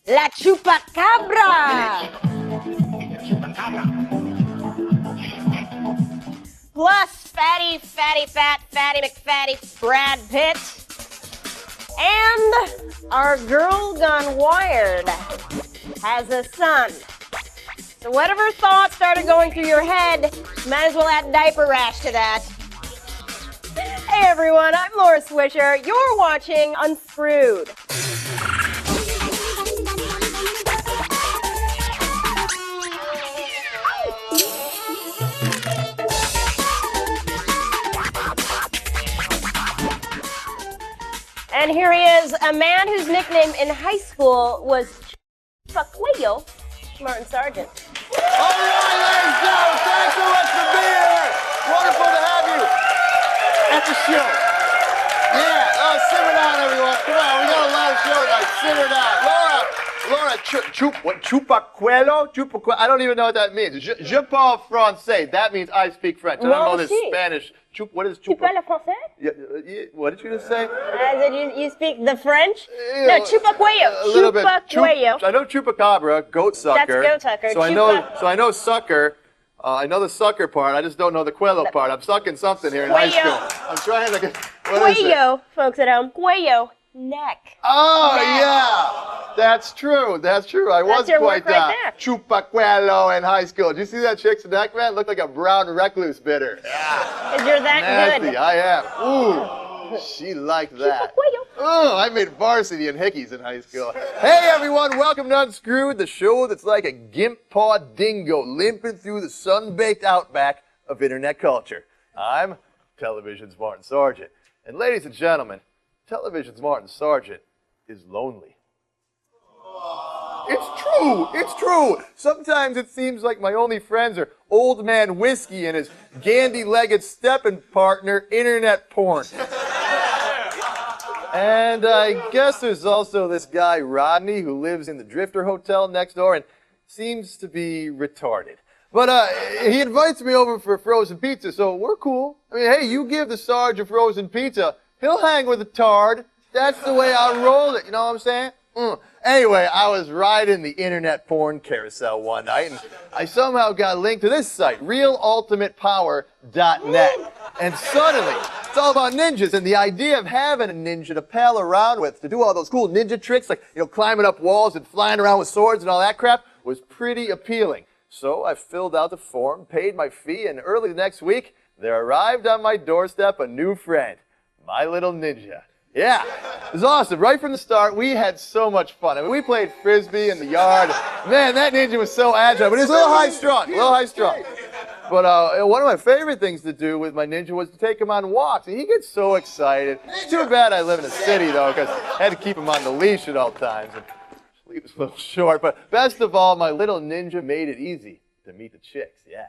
La Chupacabra. Plus fatty McFatty Brad Pitt. And our girl gone wired has a son. So whatever thoughts started going through your head, might as well add diaper rash to that. Hey everyone, I'm Laura Swisher. You're watching Unscrewed. And here he is, a man whose nickname in high school was Chupacabra, Martin Sargent. All right, ladies and gentlemen, thanks so much for being here. Wonderful to have you at the show. Yeah, simmer down, everyone. Come on, we got a live show tonight. Simmer down. Laura, Chupacabra? I don't even know what that means. Je parle français. That means I speak French. I don't know this Spanish. What is Tu parles français? What did you just say? You speak the French? No, Chupacabra. A little bit. I know Chupacabra, goat sucker. That's goat sucker. So I know sucker. I know the sucker part. I just don't know the cuello part. I'm sucking something here in high school. I'm trying to get. Cuello, folks at home. Cuello, neck. Oh neck. Yeah. That's true. That's true. I was quite Chupacuelo in high school. Did you see that chick's neck, man? It looked like a brown recluse bitter. Yeah. Because you're that nasty. good. I am. Ooh. She liked that. Oh, I made varsity and hickeys in high school. Hey everyone, welcome to Unscrewed, the show that's like a gimp-paw dingo limping through the sun-baked outback of internet culture. I'm television's Martin Sargent. And ladies and gentlemen, television's Martin Sargent is lonely. It's true. It's true. Sometimes it seems like my only friends are old man whiskey and his gandy-legged stepping partner, internet porn. And I guess there's also this guy, Rodney, who lives in the Drifter Hotel next door and seems to be retarded. But he invites me over for frozen pizza, so we're cool. I mean, hey, you give the Sarge a frozen pizza, he'll hang with a tard. That's the way I roll it, you know what I'm saying? Anyway, I was riding the internet porn carousel one night, and I somehow got linked to this site, realultimatepower.net. And suddenly, it's all about ninjas, and the idea of having a ninja to pal around with, to do all those cool ninja tricks, like, you know, climbing up walls and flying around with swords and all that crap, was pretty appealing. So I filled out the form, paid my fee, and early the next week, there arrived on my doorstep a new friend, my little ninja. Yeah, it was awesome. Right from the start, we had so much fun. I mean, we played Frisbee in the yard. Man, that ninja was so agile, but he was a little high-strung, But one of my favorite things to do with my ninja was to take him on walks, and he gets so excited. It's too bad I live in a city, though, because I had to keep him on the leash at all times. And sleep was a little short, but best of all, my little ninja made it easy to meet the chicks, yeah.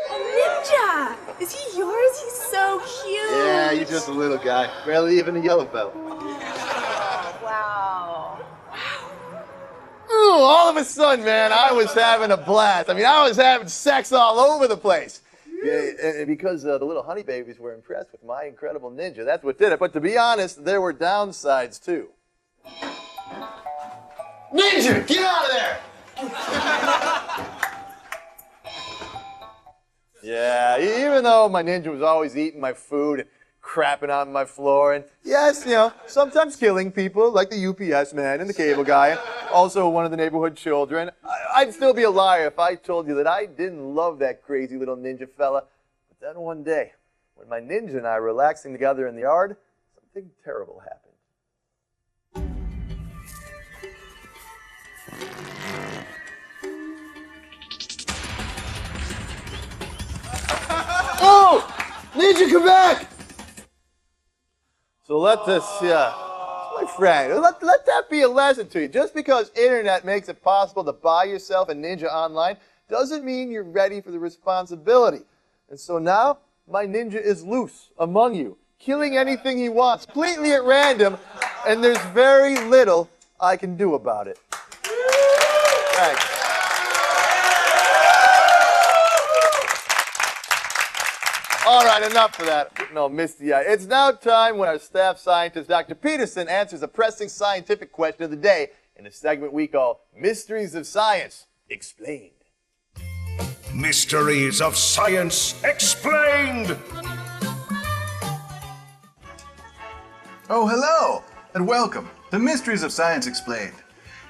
A ninja! Is he yours? He's so cute. Yeah, he's just a little guy. Barely even a yellow belt. Wow. Ooh, all of a sudden, man, I was having a blast. I mean, I was having sex all over the place. Yeah, and because the little honey babies were impressed with my incredible ninja. That's what did it. But to be honest, there were downsides, too. Ninja, get out of there! Yeah, even though my ninja was always eating my food and crapping on my floor, and yes, you know, sometimes killing people, like the UPS man and the cable guy, and also one of the neighborhood children, I'd still be a liar if I told you that I didn't love that crazy little ninja fella. But then one day, when my ninja and I were relaxing together in the yard, something terrible happened. Oh! Ninja, come back! So let this, my friend, let that be a lesson to you. Just because internet makes it possible to buy yourself a ninja online doesn't mean you're ready for the responsibility. And so now, my ninja is loose among you, killing anything he wants, completely at random, and there's very little I can do about it. Thanks. All right, enough of that. No, misty-eyed. It's now time when our staff scientist, Dr. Peterson, answers a pressing scientific question of the day in a segment we call Mysteries of Science Explained. Mysteries of Science Explained! Oh, hello, and welcome to Mysteries of Science Explained.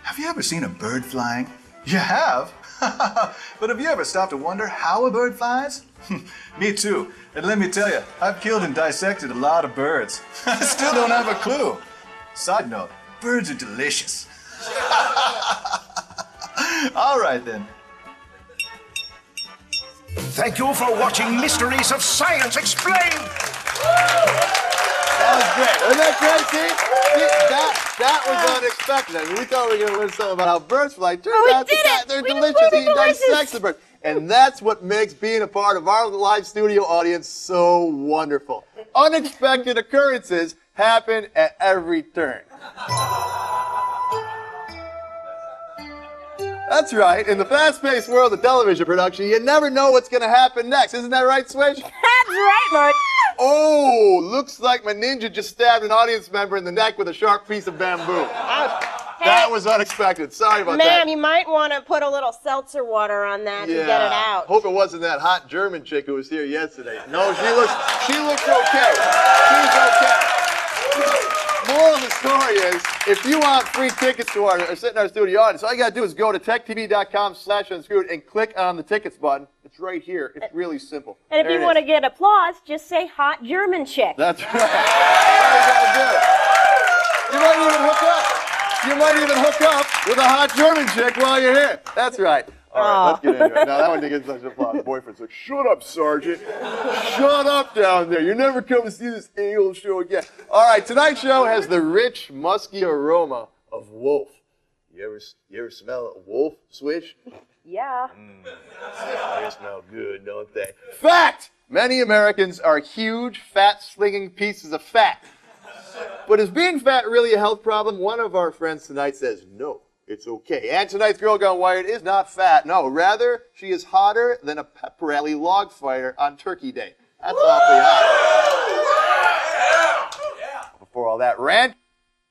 Have you ever seen a bird flying? You have? But have you ever stopped to wonder how a bird flies? Me too, and let me tell you, I've killed and dissected a lot of birds. I still don't have a clue. Side note, birds are delicious. All right then. Thank you for watching Mysteries of Science Explained! That was great. Isn't that great, see? That was unexpected. I mean, we thought we were going to learn something about how birds fly. Turns out they're delicious. He dissects the bird. And that's what makes being a part of our live studio audience so wonderful. Unexpected occurrences happen at every turn. That's right. In the fast-paced world of television production, you never know what's going to happen next. Isn't that right, Swish? That's right, Martin. Oh, looks like my ninja just stabbed an audience member in the neck with a sharp piece of bamboo. That was unexpected. Sorry about that. Ma'am, you might want to put a little seltzer water on that to get it out. Hope it wasn't that hot German chick who was here yesterday. No, she looks okay. She's okay. Moral of the story is, if you want free tickets to our sit in our studio audience, all you got to do is go to techtv.com/unscrewed and click on the tickets button. It's right here. It's really simple. And if you want to get applause, just say hot German chick. That's right. That's all you got to do. You might even hook up. You might even hook up with a hot German chick while you're here. That's right. All right, let's get into it. Now, that one didn't get such applause. Boyfriend's like, shut up, Sergeant. Shut up down there. You're never coming to see this a-hole show again. All right, tonight's show has the rich, musky aroma of wolf. You ever smell a wolf, Swish? Yeah. They smell good, don't they? Fact! Many Americans are huge, fat-slinging pieces of fat. But is being fat really a health problem? One of our friends tonight says no. It's okay. And tonight's Girl Gone Wired is not fat. No, rather, she is hotter than a pep rally log fighter on Turkey Day. That's awfully hot. Before all that rant,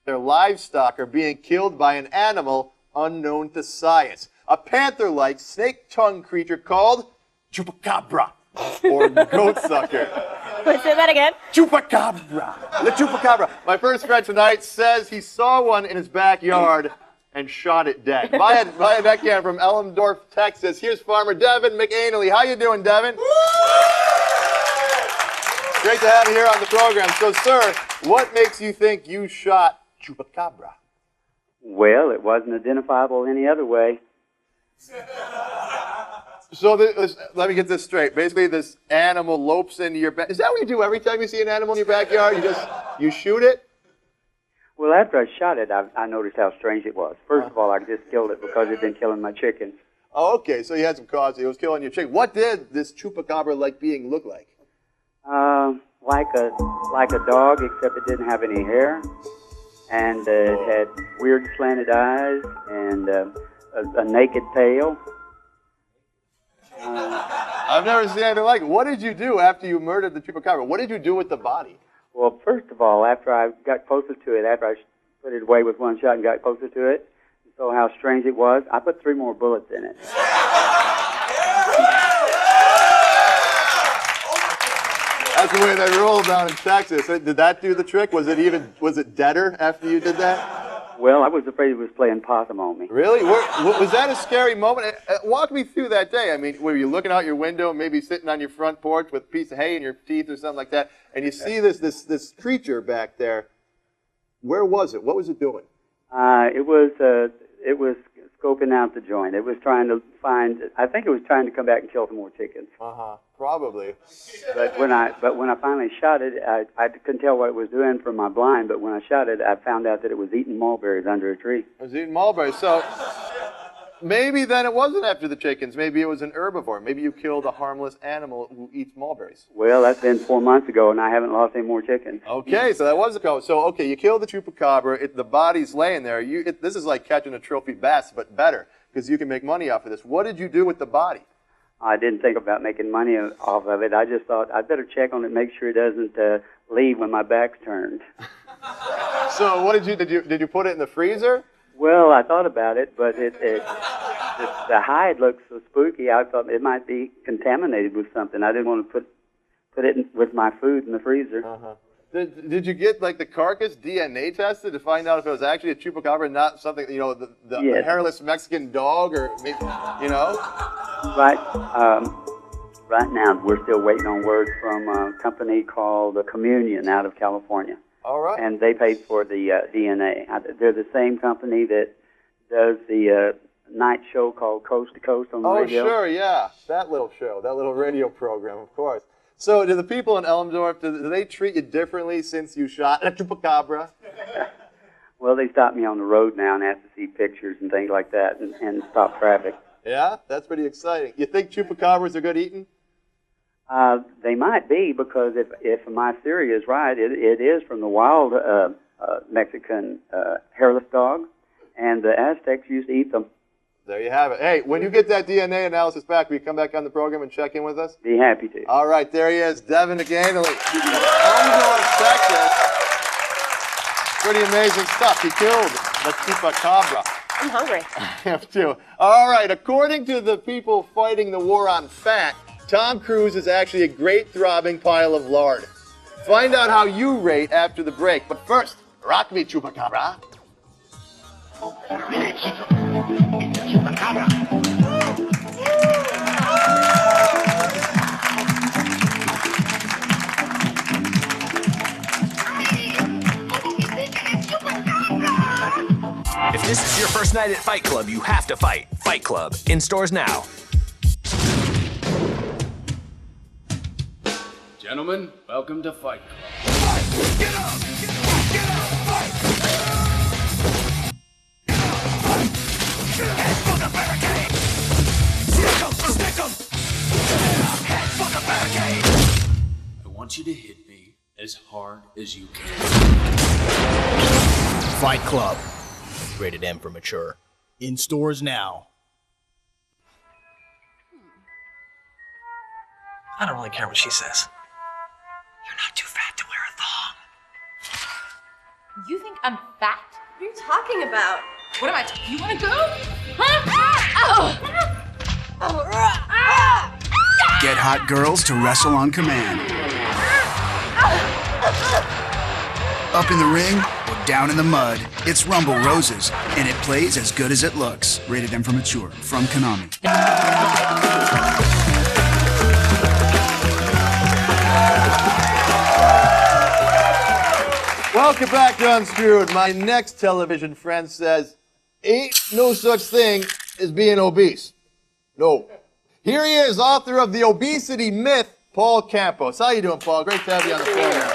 their livestock are being killed by an animal unknown to science. A panther-like snake-tongued creature called Chupacabra, or goat sucker. Wait, say that again. Chupacabra. The Chupacabra. My first friend tonight says he saw one in his backyard and shot it dead. Via backhand from Elmdorf, Texas. Here's Farmer Devin McAnally. How you doing, Devin? Great to have you here on the program. So, sir, what makes you think you shot Chupacabra? Well, it wasn't identifiable any other way. So let me get this straight. Basically, this animal lopes into your back. Is that what you do every time you see an animal in your backyard? You shoot it? Well, after I shot it, I noticed how strange it was. First of all, I just killed it because it had been killing my chickens. Oh, okay. So you had some cause. It was killing your chicken. What did this Chupacabra-like being look like? Like a dog, except it didn't have any hair, and it had weird slanted eyes and a naked tail. I've never seen anything like it. What did you do after you murdered the Chupacabra? What did you do with the body? Well, first of all, after I got closer to it, after I put it away with one shot and got closer to it, and saw how strange it was, I put 3 more bullets in it. That's the way they roll down in Texas. Did that do the trick? Was it deader after you did that? Well, I was afraid it was playing possum on me. Really? Was that a scary moment? Walk me through that day. I mean, were you looking out your window, maybe sitting on your front porch with a piece of hay in your teeth or something like that, and you see this creature back there? Where was it? What was it doing? It was scoping out the joint. It was trying to find. I think it was trying to come back and kill some more chickens. Probably. But when I finally shot it, I couldn't tell what it was doing from my blind. But when I shot it, I found out that it was eating mulberries under a tree. It was eating mulberries. So maybe then it wasn't after the chickens. Maybe it was an herbivore. Maybe you killed a harmless animal who eats mulberries. Well, that's been 4 months ago, and I haven't lost any more chickens. Okay, so that was the code. So, okay, you killed the Chupacabra. The body's laying there. This is like catching a trophy bass, but better, because you can make money off of this. What did you do with the body? I didn't think about making money off of it. I just thought I'd better check on it, make sure it doesn't leave when my back's turned. So what did you put it in the freezer? Well, I thought about it, but the hide looks so spooky. I thought it might be contaminated with something. I didn't want to put it with my food in the freezer. Uh-huh. Did you get like the carcass DNA tested to find out if it was actually a chupacabra, not something, you know, the hairless Mexican dog, or maybe, you know? Right. Right now, we're still waiting on word from a company called Communion out of California. All right. And they paid for the DNA. They're the same company that does the night show called Coast to Coast on the radio. Oh, sure, yeah. That little show, that little radio program, of course. So do the people in Elmdorf, do they treat you differently since you shot a chupacabra? Well, they stop me on the road now and ask to see pictures and things like that and stop traffic. Yeah? That's pretty exciting. You think chupacabras are good eating? They might be, because if my theory is right, it is from the wild Mexican hairless dog, and the Aztecs used to eat them. There you have it. Hey, when you get that DNA analysis back, will you come back on the program and check in with us? Be happy to. All right, there he is, Devin McAnally. Elmdorf, Texas. Pretty amazing stuff. He killed the Chupacabra. I'm hungry. I have to. All right, according to the people fighting the war on fat, Tom Cruise is actually a great throbbing pile of lard. Find out how you rate after the break. But first, rock me, Chupacabra. If this is your first night at Fight Club, you have to fight. Fight Club, in stores now. Gentlemen, welcome to Fight Club. Get up! Get up! Get up! Fight! Head for the barricade! Stick 'em! Stick 'em! Head for the barricade! I want you to hit me as hard as you can. Fight Club. Rated M for mature. In stores now. I don't really care what she says. You're not too fat to wear a thong. You think I'm fat? What are you talking about? What am I? You want to go? Huh? Get hot girls to wrestle on command. Up in the ring or down in the mud, it's Rumble Roses, and it plays as good as it looks. Rated M for mature. From Konami. Welcome back to Unscrewed. My next television friend says, ain't no such thing as being obese. No. Here he is, author of The Obesity Myth, Paul Campos. How you doing, Paul? Great to have you on the program.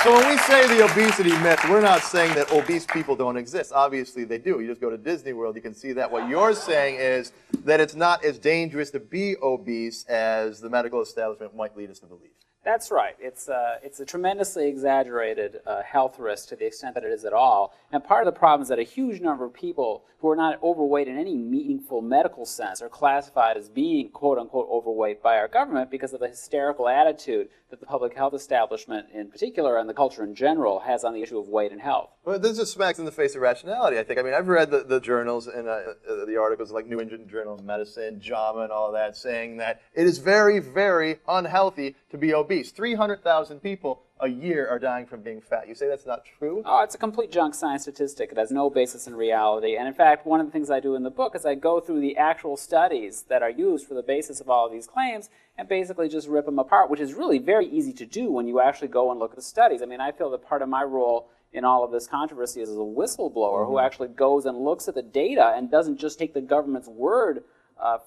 So when we say the obesity myth, we're not saying that obese people don't exist. Obviously they do. You just go to Disney World, you can see that. What you're saying is that it's not as dangerous to be obese as the medical establishment might lead us to believe. That's right. It's a tremendously exaggerated health risk to the extent that it is at all. And part of the problem is that a huge number of people who are not overweight in any meaningful medical sense are classified as being quote-unquote overweight by our government because of the hysterical attitude that the public health establishment in particular and the culture in general has on the issue of weight and health. Well, this just smacks in the face of rationality, I think. I mean, I've read the journals and the articles like New England Journal of Medicine, JAMA, and all that, saying that it is very, very unhealthy to be obese. 300,000 people a year are dying from being fat. You say that's not true? Oh, it's a complete junk science statistic. It has no basis in reality. And in fact, one of the things I do in the book is I go through the actual studies that are used for the basis of all of these claims and basically just rip them apart, which is really very easy to do when you actually go and look at the studies. I mean, I feel that part of my role in all of this controversy is as a whistleblower who actually goes and looks at the data and doesn't just take the government's word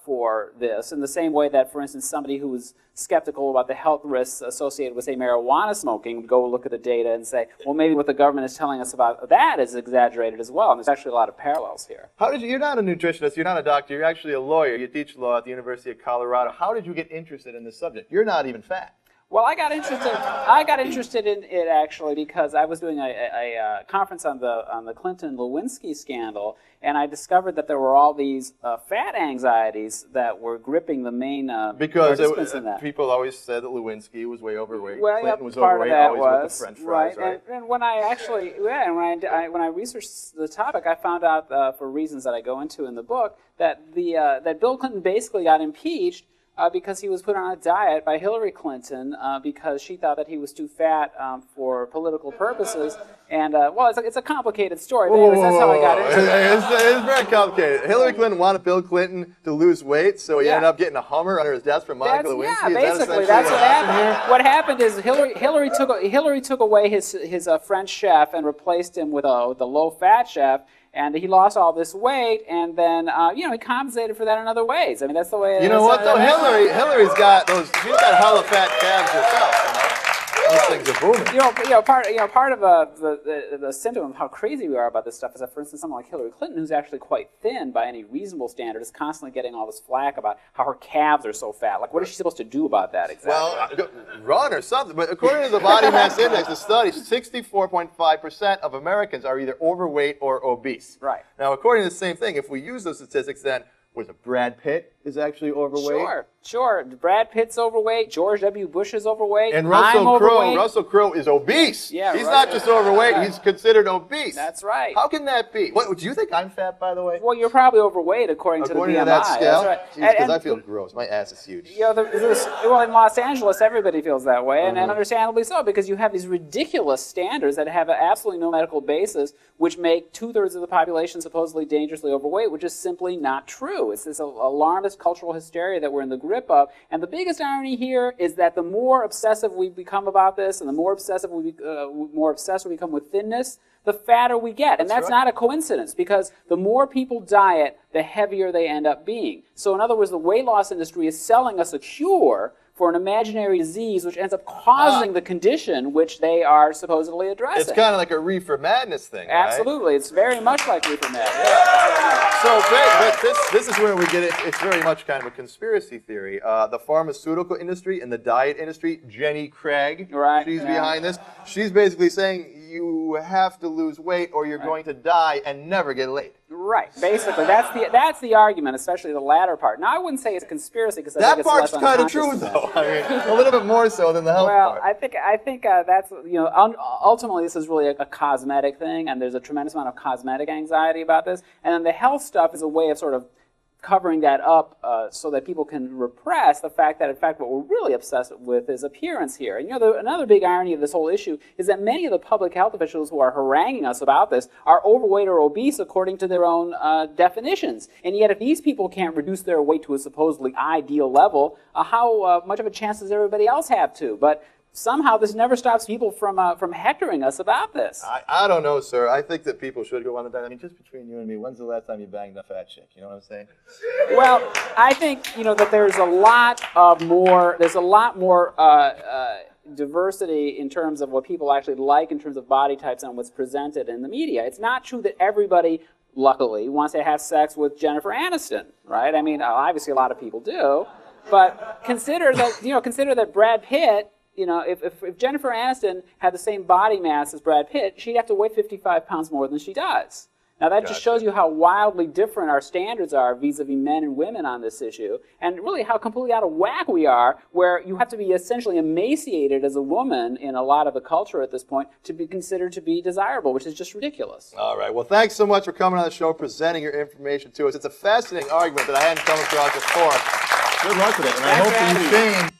for this, in the same way that, for instance, somebody who is skeptical about the health risks associated with, say, marijuana smoking would go look at the data and say, well, maybe what the government is telling us about that is exaggerated as well. And there's actually a lot of parallels here. How did you're not a nutritionist, you're not a doctor, you're actually a lawyer. You teach law at the University of Colorado. How did you get interested in this subject? You're not even fat. Well, I got interested in it actually because I was doing a conference on the Clinton-Lewinsky scandal, and I discovered that there were all these fat anxieties that were gripping the main participants in that. People always said that Lewinsky was way overweight. Well, Clinton was part overweight, of that always was with the French fries, right? And when I actually, when I researched the topic, I found out for reasons that I go into in the book that that Bill Clinton basically got impeached because he was put on a diet by Hillary Clinton because she thought that he was too fat for political purposes. And, well, it's a complicated story, but anyways, that's how I got into it. It's very complicated. Hillary Clinton wanted Bill Clinton to lose weight, so he ended up getting a Hummer under his desk from Monica Lewinsky. Yeah, basically, that's what happened. What happened is Hillary took away his French chef and replaced him with a low-fat chef, and he lost all this weight, and then he compensated for that in other ways. I mean, that's the way. You know what though? Hillary's got those. She's got hella fat calves herself. Those things are booming. Part of the symptom of how crazy we are about this stuff is that, for instance, someone like Hillary Clinton, who's actually quite thin by any reasonable standard, is constantly getting all this flack about how her calves are so fat. Like, what is she supposed to do about that exactly? Well, run or something. But according to the body mass index, the study, 64.5% of Americans are either overweight or obese. Right. Now, according to the same thing, if we use those statistics, then was it Brad Pitt is actually overweight? Sure. Brad Pitt's overweight. George W. Bush is overweight. And Russell Crowe is obese. Yeah, he's not just overweight, he's considered obese. That's right. How can that be? What, do you think I'm fat, by the way? Well, you're probably overweight according to the BMI. To that scale? That's right. Because I feel gross. My ass is huge. Well, in Los Angeles, everybody feels that way, and understandably so, because you have these ridiculous standards that have absolutely no medical basis, which make 2/3 of the population supposedly dangerously overweight, which is simply not true. It's this alarmist cultural hysteria that we're in the grip of, and the biggest irony here is that the more obsessive we become about this, and the more obsessed we become with thinness, the fatter we get. And that's not a coincidence, because the more people diet, the heavier they end up being. So in other words, the weight loss industry is selling us a cure for an imaginary disease which ends up causing the condition which they are supposedly addressing. It's kind of like a reefer madness thing, right? Absolutely. It's very much like reefer madness. Yeah. So, but this is where we get it. It's very much kind of a conspiracy theory. The pharmaceutical industry and the diet industry, Jenny Craig, she's behind this. She's basically saying you have to lose weight or you're going to die and never get laid. Right. Basically, that's the argument, especially the latter part. Now, I wouldn't say it's a conspiracy because I think it's less part's kind of true, though. I mean, a little bit more so than the health part. Well, I think that's ultimately this is really a cosmetic thing, and there's a tremendous amount of cosmetic anxiety about this, and then the health stuff is a way of sort of covering that up so that people can repress the fact that, in fact, what we're really obsessed with is appearance here. And another big irony of this whole issue is that many of the public health officials who are haranguing us about this are overweight or obese according to their own definitions. And yet, if these people can't reduce their weight to a supposedly ideal level, how much of a chance does everybody else have to? But somehow this never stops people from hectoring us about this. I don't know, sir. I think that people should go on the diet. I mean, just between you and me, when's the last time you banged a fat chick? You know what I'm saying? Well, I think that there's a lot more diversity in terms of what people actually like in terms of body types and what's presented in the media. It's not true that everybody, luckily, wants to have sex with Jennifer Aniston, right? I mean, obviously a lot of people do, but consider that Brad Pitt. If Jennifer Aniston had the same body mass as Brad Pitt, she'd have to weigh 55 pounds more than she does. Now, that just shows you how wildly different our standards are vis-a-vis men and women on this issue, and really how completely out of whack we are, where you have to be essentially emaciated as a woman in a lot of the culture at this point to be considered to be desirable, which is just ridiculous. All right. Well, thanks so much for coming on the show, presenting your information to us. It's a fascinating argument that I hadn't come across before. Good luck with it, and I hope that you change.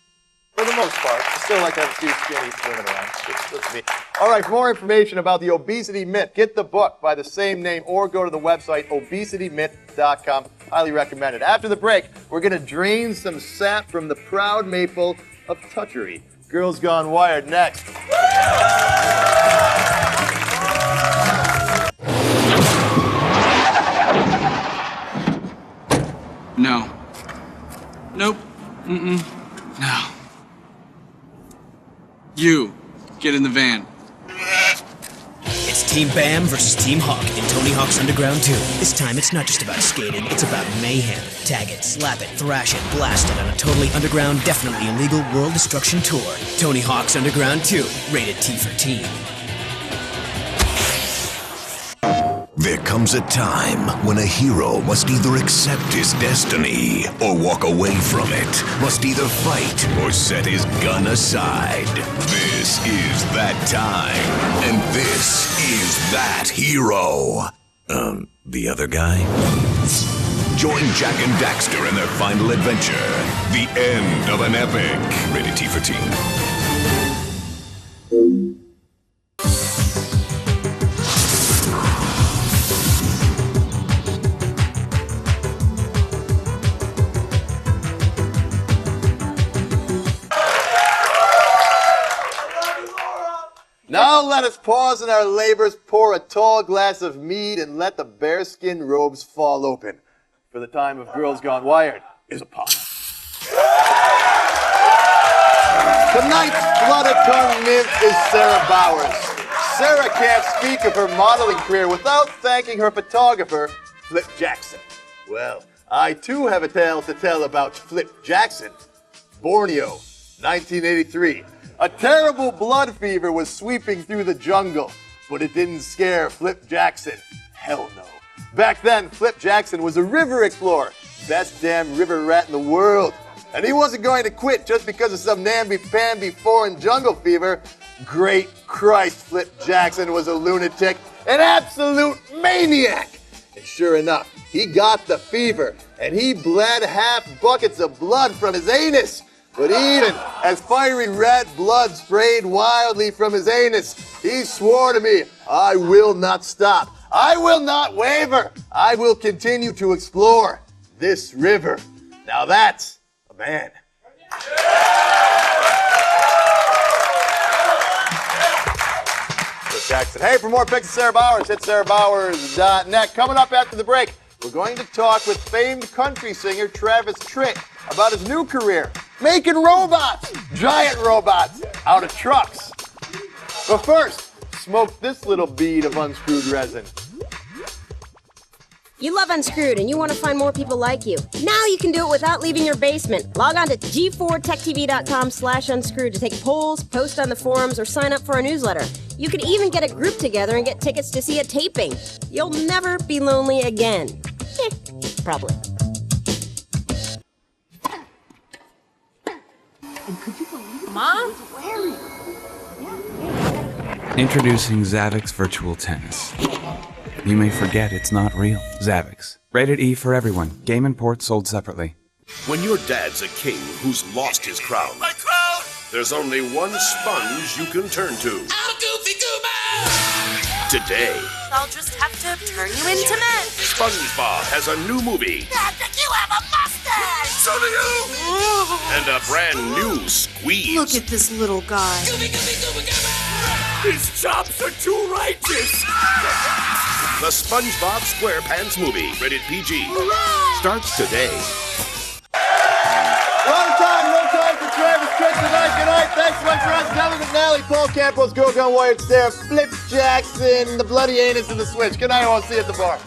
For the most part, I still like to have a few skinny women around. It's me. All right, for more information about the obesity myth, get the book by the same name or go to the website obesitymyth.com. Highly recommend it. After the break, we're going to drain some sap from the proud maple of touchery. Girls Gone Wired next. No. Nope. No. You, get in the van. It's Team Bam versus Team Hawk in Tony Hawk's Underground 2. This time, it's not just about skating, it's about mayhem. Tag it, slap it, thrash it, blast it on a totally underground, definitely illegal world destruction tour. Tony Hawk's Underground 2, rated T for Teen. There comes a time when a hero must either accept his destiny or walk away from it. Must either fight or set his gun aside. This is that time. And this is that hero. The other guy? Join Jack and Daxter in their final adventure. The end of an epic. Rated T for Teen. Now let us pause in our labors, pour a tall glass of mead, and let the bearskin robes fall open. For the time of Girls Gone Wired is upon us. Tonight's blood-tongue nymph is Sarah Bowers. Sarah can't speak of her modeling career without thanking her photographer, Flip Jackson. Well, I too have a tale to tell about Flip Jackson. Borneo, 1983. A terrible blood fever was sweeping through the jungle, but it didn't scare Flip Jackson. Hell no. Back then, Flip Jackson was a river explorer, best damn river rat in the world. And he wasn't going to quit just because of some namby-pamby foreign jungle fever. Great Christ, Flip Jackson was a lunatic, an absolute maniac. And sure enough, he got the fever, and he bled half buckets of blood from his anus. But even as fiery red blood sprayed wildly from his anus, he swore to me, I will not stop. I will not waver. I will continue to explore this river. Now that's a man. Flip Jackson. Hey, for more pics of Sarah Bowers, hit sarahbowers.net. Coming up after the break, we're going to talk with famed country singer Travis Tritt about his new career, making robots, giant robots, out of trucks. But first, smoke this little bead of unscrewed resin. You love Unscrewed and you want to find more people like you. Now you can do it without leaving your basement. Log on to g4techtv.com/unscrewed to take polls, post on the forums, or sign up for our newsletter. You can even get a group together and get tickets to see a taping. You'll never be lonely again. Probably. Mom? Introducing Zavix Virtual Tennis. You may forget it's not real. Zavix. Rated E for everyone. Game and port sold separately. When your dad's a king who's lost his crown, my crown! There's only one sponge you can turn to. I'll goofy goober! Today, I'll just have to turn you into men. SpongeBob has a new movie. You have a mustache! So do you! And a brand new squeeze. Look at this little guy. His chops are too righteous! The SpongeBob SquarePants movie, rated PG, starts today. Runtime for Travis Tritt tonight. Good night. Thanks so much for us. Nellie McNally, Paul Campos, Girl Gone Wired, Stare, Flip Jackson, the bloody anus, and the switch. Good night. I won't see you at the bar.